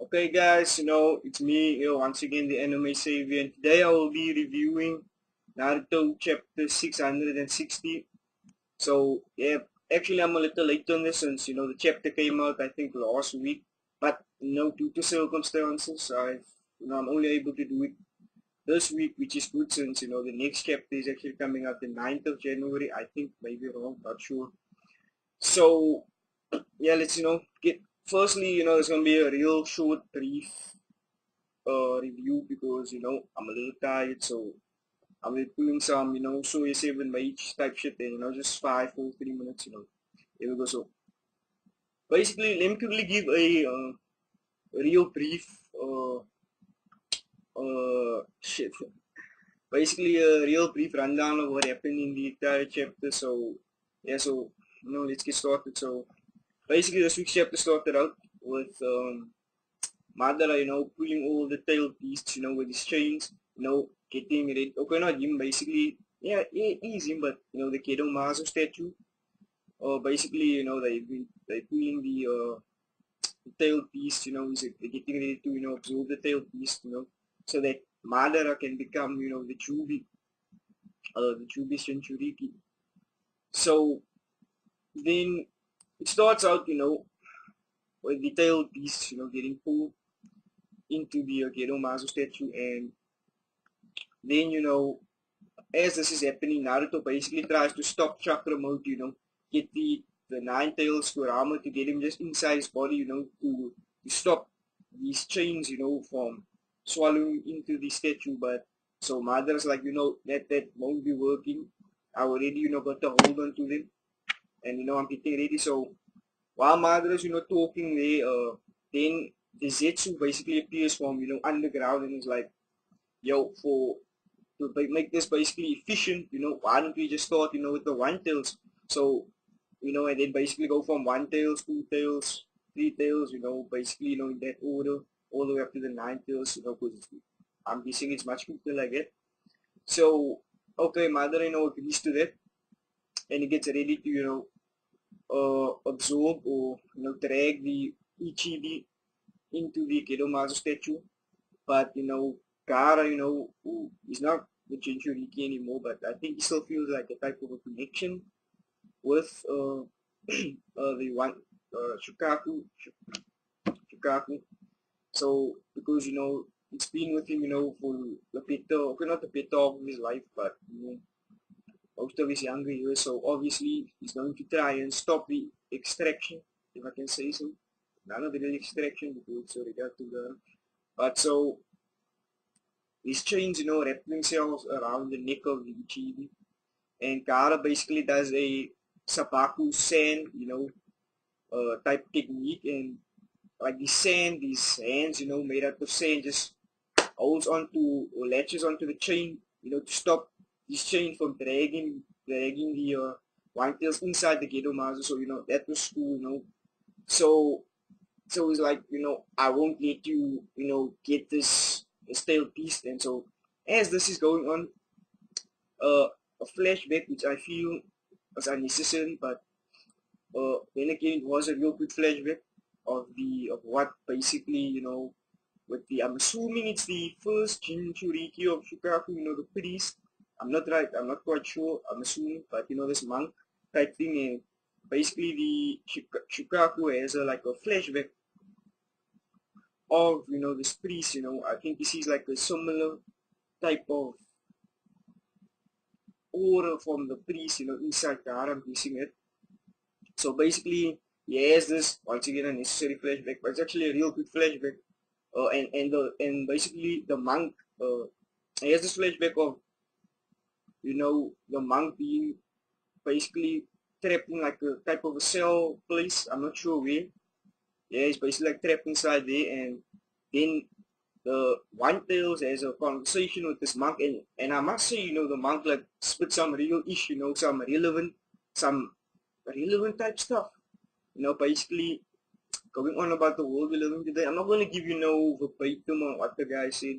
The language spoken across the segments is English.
Okay guys, it's me, once again the anime savior, and today I will be reviewing Naruto Chapter 660. So yeah, actually I'm a little late on this since the chapter came out I think last week, but due to circumstances I'm only able to do it this week, which is good since the next chapter is actually coming out the 9th of January. I think, maybe wrong, not sure. So yeah, let's get firstly, it's gonna be a real short brief review because I'm a little tired, so I'm doing some so you 7 by each type shit, and just 5 4 3 minutes. Here we go. So basically, let me quickly give a real brief shit. Basically, a real brief rundown of what happened in the entire chapter. So yeah, so let's get started. So basically, this week's chapter started out with Madara, pulling all the tail beasts, with his chains, getting ready. Okay, not him, basically. Yeah, he's him, but, the Kedo Mazo statue. Basically, they pulling the tail beast, they're getting ready to, absorb the tail beast, so that Madara can become, the Chubi Shinchuriki. So then it starts out, with the tail beast, getting pulled into the Gedo Mazo statue, and then as this is happening, Naruto basically tries to stop chakra mode, get the nine tails Kurama to get him just inside his body, to stop these chains, from swallowing into the statue. But so Madara's like, that won't be working. I already, got the hold on to them, and I'm getting ready. So while Madara's, talking there, then the Zetsu basically appears from, underground, and is like, yo, to make this basically efficient, why don't we just start, with the one tails? So, and then basically go from one tails, two tails, three tails, basically, in that order, all the way up to the nine tails, because I'm guessing it's much quicker like that. So, okay, Madara, agrees to that, and he gets ready to, absorb or, drag the Ichibi into the Kedomazo statue. But Kara, who is not the Jinchuriki anymore, but I think he still feels like a type of a connection with the one Shukaku. So because it's been with him, for the better, okay, not the better of his life, but most of his younger years. So obviously he's going to try and stop the extraction, if I can say so. None of the real extraction because it's already got to the. But so these chains, wrap themselves around the neck of the Ichibi. And Kara basically does a Sabaku sand, type technique. And like the sand, these hands, made out of sand, just holds onto or latches onto the chain, to stop this chain from dragging the One Tails inside the Gedo Mazu. So, that was cool, So, so it's like, I won't let you, get this tail piece. And so, as this is going on, a flashback which I feel was unnecessary, but then again, it was a real good flashback of what basically, with the, I'm assuming it's the first Jinchuriki of Shukaku, the priest. I'm not right, I'm not quite sure, I'm assuming, but this monk type thing, and basically the Shukaku has like a flashback of this priest. I think he sees like a similar type of aura from the priest, inside the I'm guessing it. So basically, he has this once again a necessary flashback, but it's actually a real good flashback. And basically the monk he has this flashback of the monk being basically trapped in like a type of a cell place. I'm not sure where. Yeah, he's basically like trapped inside there, and then the One Tails has a conversation with this monk, and I must say, the monk like spit some real ish, some relevant type stuff. Basically going on about the world we live in today. I'm not going to give you no verbatim on what the guy said.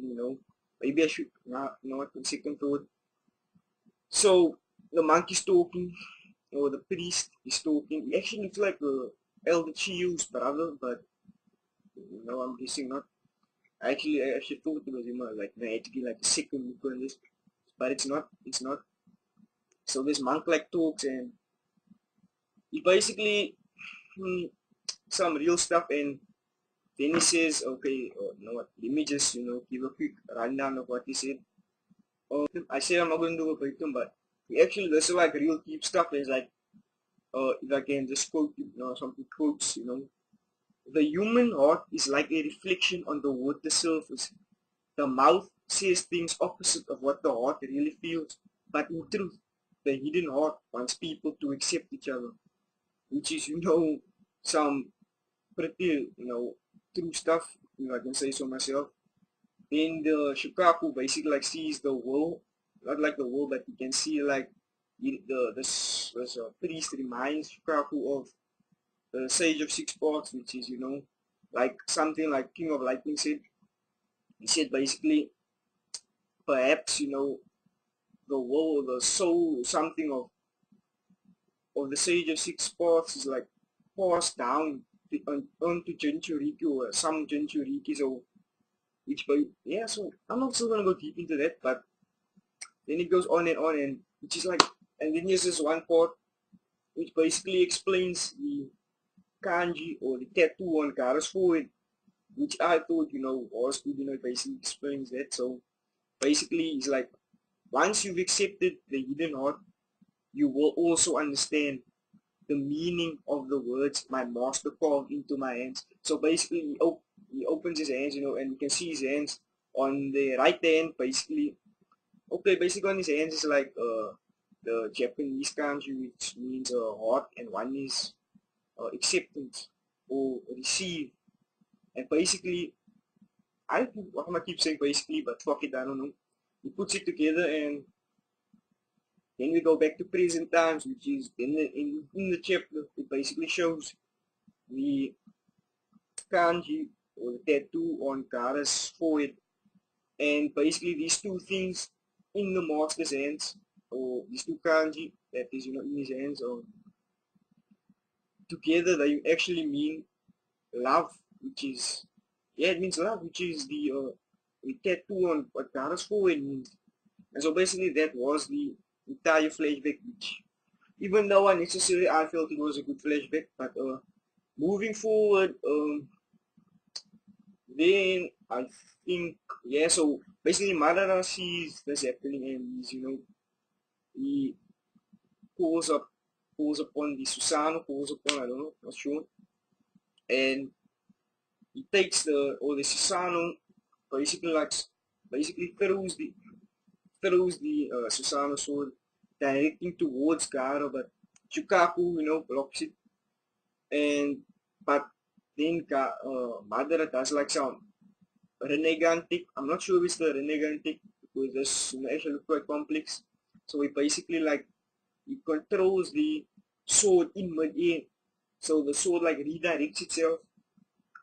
Maybe I should not, what second thought. So the monk is talking, or the priest is talking. He actually looks like Elder Chiyu's brother, but I'm guessing not. I actually thought it was him, like, no, I had to get like a second look on this, but it's not. It's not. So this monk like talks, and he basically hmm, some real stuff, and then he says, okay, you know what? Let me just give a quick rundown of what he said. I said I'm not going to do a breakdown, but he actually this is like real deep stuff. Is like, if I can just quote, something quotes, the human heart is like a reflection on the water surface. The mouth says things opposite of what the heart really feels, but in truth, the hidden heart wants people to accept each other, which is, some pretty, true stuff, I can say so myself. Then the Shukaku basically like sees the world, not like the world, but you can see like this priest reminds Shukaku of the Sage of Six Parts, which is, like something like King of Lightning said. He said basically, perhaps, the world, the soul, something of the Sage of Six Paths is like passed down onto Jinchuriki or some Jinchuriki. So, yeah, so I'm not still gonna go deep into that, but then it goes on, and which is like, and then there's this one part which basically explains the kanji or the tattoo on Kara's forehead, which I thought, was good, it basically explains that. So, basically, it's like, once you've accepted the hidden heart, you will also understand the meaning of the words my master carved into my hands. So basically, he opens his hands, and you can see his hands on the right hand, basically. Okay, basically on his hands is like the Japanese kanji, which means heart, and one is acceptance or receive. And basically, I'm gonna keep saying basically, but fuck it, I don't know. He puts it together, and then we go back to present times, which is in the chapter. It basically shows the kanji or the tattoo on Kara's forehead, and basically these two things in the master's hands, or these two kanji that is in his hands, or together they actually mean love, which is, yeah, it means love, which is the tattoo on what Kara's forehead means. And so basically that was the entire flashback, which even though unnecessarily I felt it was a good flashback, but moving forward, then I think, yeah, so basically Madara sees this happening, and he calls up calls upon the Susano, calls upon, I don't know, not sure. And he takes the Susano, basically like basically throws the Susano sword directing towards Gaara, but Shukaku, blocks it. And but then Madara does like some renegantic. I'm not sure if it's the renegantic because this actually look quite complex. So he basically like he controls the sword in mid-air. So the sword like redirects itself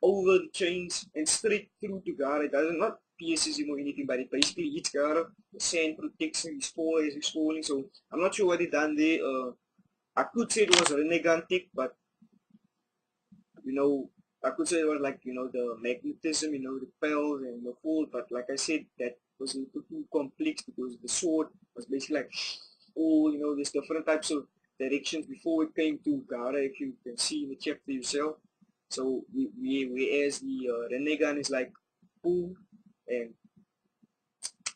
over the chains and straight through to Gaara. It doesn't not pierces him or anything, but it basically hits Gaara. The sand protects him, he's falling as he's falling. So I'm not sure what he done there. I could say it was renegantic, but you know, I could say it was like, the magnetism, repels and the fall, but like I said, that was a little too complex because the sword was basically like, oh, there's different types of directions before it came to Gara, if you can see in the chapter yourself. So, whereas the Renegan is like pull and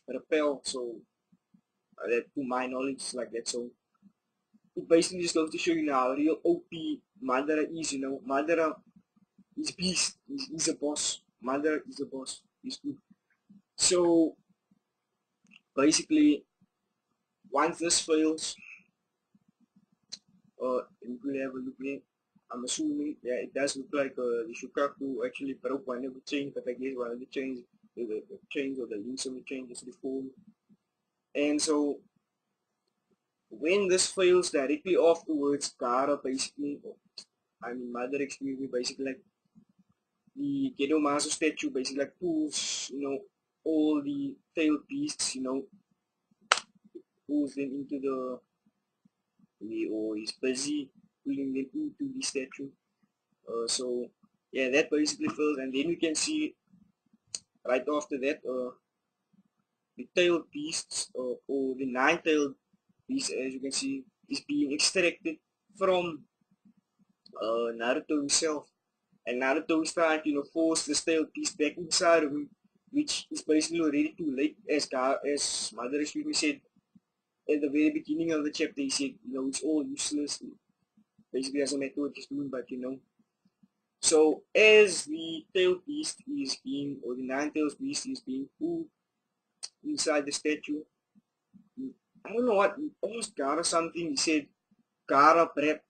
repel, so that to my knowledge is like that. So, it basically just goes to show you now, real OP Madara is, Madara. He's beast. He's a boss. Mother is a boss. He's good. So basically, once this fails, we will have a look at. I'm assuming, yeah, it does look like the Shukaku actually broke one of the chains, but I guess one of the chains, the chains or the links of the chain is deformed. And so when this fails directly afterwards, Kara basically, Mother excuse me, basically like the Gedo Master statue basically like pulls, all the tailed beasts, pulls them into or is busy pulling them into the statue. So yeah, that basically fills, and then we can see right after that, the tailed beasts, or the nine-tailed beast, as you can see, is being extracted from Naruto himself. And Naruto is trying to, force the tailed beast back inside of him, which is basically already too late, as Madara said at the very beginning of the chapter. He said, it's all useless. It basically doesn't matter what he's doing, but So as the tailed beast is being, or the nine-tailed beast is being pulled inside the statue, I don't know what, he asked Gara something. He said, Gara, prep,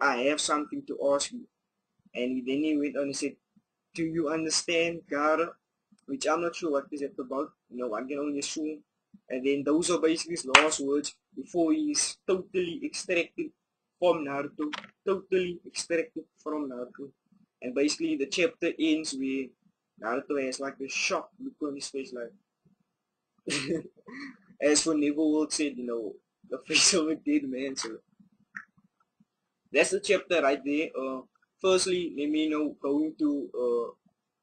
I have something to ask you. And then he went on and said, do you understand, Gara? Which I'm not sure what is it about. I can only assume. And then those are basically his last words before he is totally extracted from Naruto. Totally extracted from Naruto. And basically the chapter ends where Naruto has like a shock look on his face, like as for Neverworld said, the face of a dead man. So that's the chapter right there. Firstly, let me go into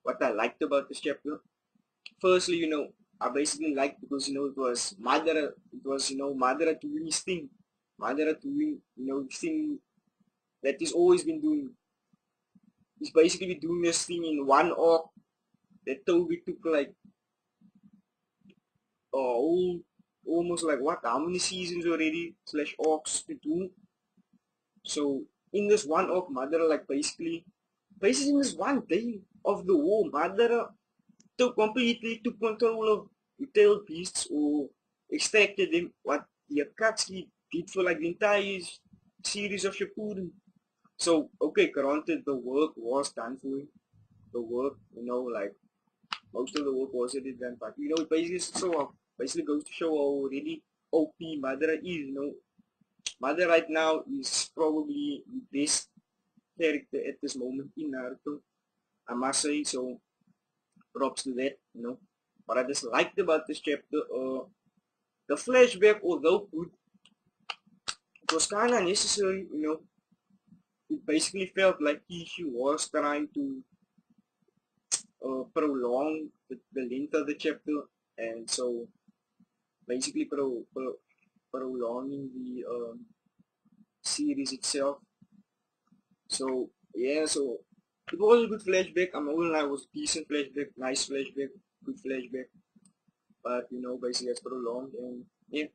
what I liked about this chapter. Firstly, I basically liked because it was Madara. It was Madara doing his thing. Madara doing the thing that he's always been doing. He's basically doing this thing in one arc that Toby took like almost like what, how many seasons already slash arcs to do. So in this one arc, Madara like basically in this one day of the war, Madara completely took control of the tailed beasts, or extracted them. What the Akatsuki did for like the entire series of Shippuden. So okay, granted the work was done for him. The work, like most of the work was already done, but it basically goes to show how really OP Madara is. Madara right now is probably the best character at this moment in Naruto, I must say. So props to that. What I just liked about this chapter, the flashback, although good, it was kind of necessary. It basically felt like he was trying to prolong the length of the chapter, and so basically prolonging the series itself. So yeah, so it was a good flashback. I'm not gonna lie, it was decent flashback, nice flashback, good flashback. But basically it's prolonged, and yeah.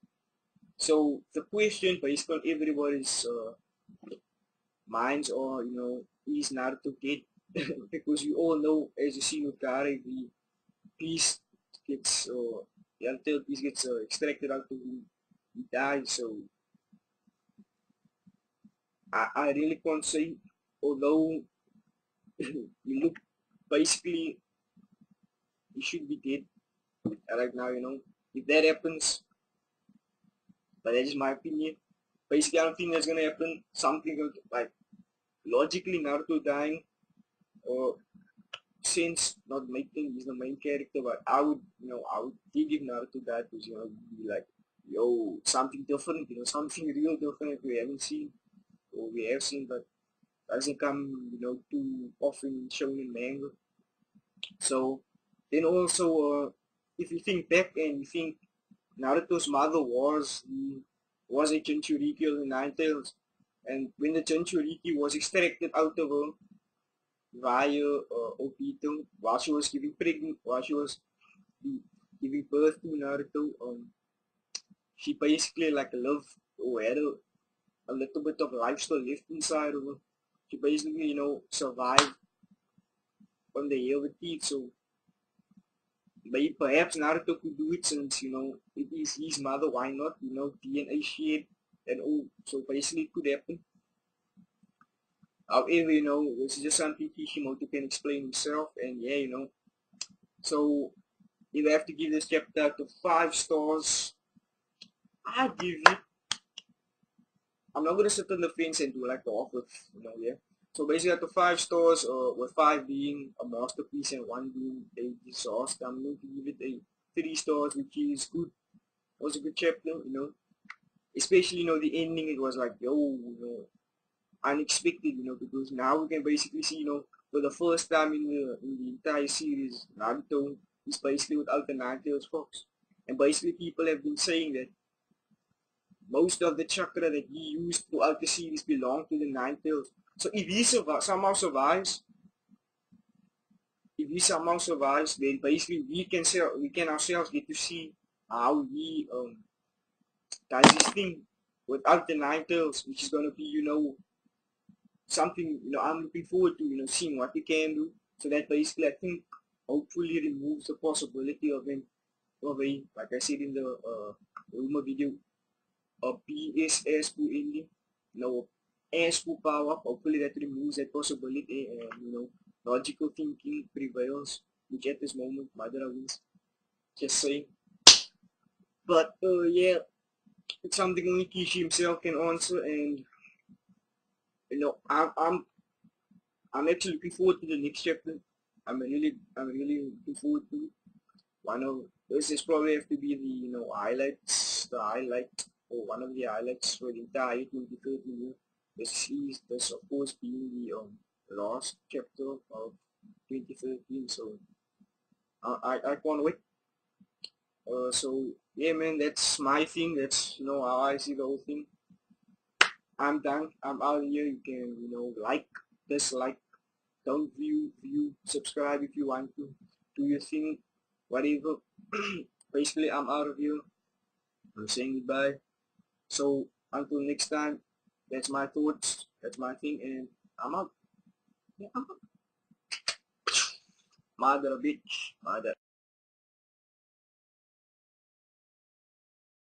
So the question based on everybody's minds are, is Naruto dead? Because we all know, as you see with Kare, the piece gets, the untailed piece gets extracted out of him, he dies. So I really can't say, although you look, basically he should be dead right now. If that happens, but that is my opinion. Basically, I don't think that's gonna happen. Something like logically Naruto dying, or since not making he's the main character, but I would think if Naruto died, because be like, yo, something different, something real different we haven't seen, or we have seen, but doesn't come, too often shown in manga. So then also, if you think back and you think Naruto's mother was a Jinchuriki of the Nine Tails, and when the Jinchuriki was extracted out of her via Obito, while she was giving birth to Naruto, she basically like lived, or had a little bit of life still left inside of her. She basically, survived on the air with teeth. So maybe perhaps Naruto could do it, since it is his mother. Why not? DNA shade and all. So basically, it could happen. However, this is just something Kishimoto can explain himself, and yeah, So if I have to give this chapter out of 5 stars, I'd give it. I'm not gonna sit on the fence and do like the off with, yeah. So basically, out of 5 stars, with 5 being a masterpiece and 1 being a disaster, I'm going to give it a 3 stars, which is good. It was a good chapter. Especially, the ending. It was like, yo, unexpected, because now we can basically see, for the first time in the entire series, Naruto is basically without the Nine-Tails Fox. And basically people have been saying that most of the chakra that he used throughout the series belong to the Nine-Tails. So if he somehow survives, then basically we can ourselves get to see how he does his thing without the Nine-Tails, which is gonna be, something, I'm looking forward to, seeing what he can do. So that basically I think hopefully removes the possibility of him, like I said in the rumor video, a PSS to ending, S to power. Hopefully that removes that possibility, and logical thinking prevails, which at this moment Madara wins. Just saying. But yeah, it's something only Kishi himself can answer, and I'm actually looking forward to the next chapter. I'm really looking forward to it. One of this is probably have to be the the highlight, or one of the highlights for the entire 2013 year. This of course being the last chapter of 2013. So I can't wait. So yeah, man, that's my thing. That's how I see the whole thing. I'm done. I'm out of here. You can like, dislike, don't view, subscribe if you want to. Do your thing, whatever. Basically, I'm out of here. I'm saying goodbye. So until next time, that's my thoughts. That's my thing, and I'm out. Yeah, I'm out. Mother bitch, mother.